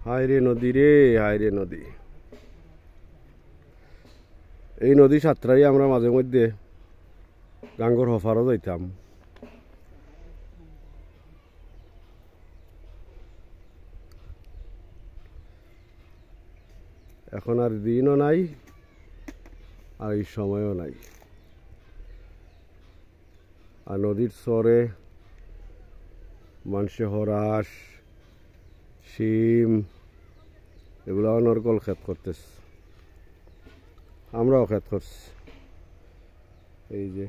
হায় রে নদী রে, হায় রে নদী। এই নদী সাঁতরাই আমরা মাঝে মধ্যে গাঙ্গর হফারও যাইতাম। এখন আর দিনও নাই, আর এই সময়ও নাই। আর নদীর চরে মানুষে হরাস, শিম এগুলাও নরকল ক্ষেত করতেছে, আমরাও ক্ষেত করছি। এই যে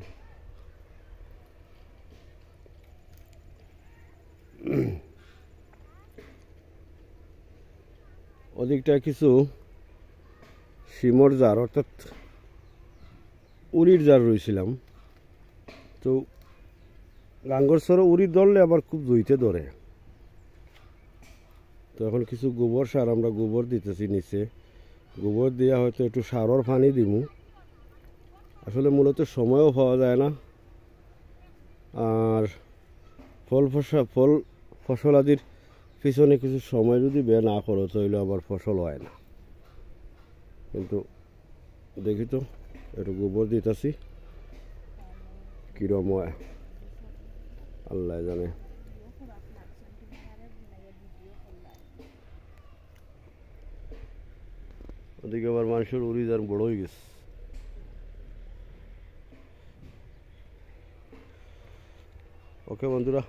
ওদিকটা কিছু শিমর জার অর্থাৎ উড়ির জার রয়েছিলাম। তো গাঙ্গর সরে উড়ির ধরলে আবার খুব জুইতে ধরে। তো এখন কিছু গোবর সার আমরা গোবর দিতেছি নিচে। গোবর দিয়া হয়তো একটু সারর পানি দিমু। আসলে মূলত সময়ও পাওয়া যায় না, আর ফল ফসল আদির পিছনে কিছু সময় যদি বের না করো তাহলে আবার ফসল হয় না। কিন্তু দেখি তো একটু গোবর দিতেছি, কিরম হয় আল্লাহ জানে। ওদিকে আবার মানুষের উড়িদার বড় হয়ে গেছে। ওকে বন্ধুরা।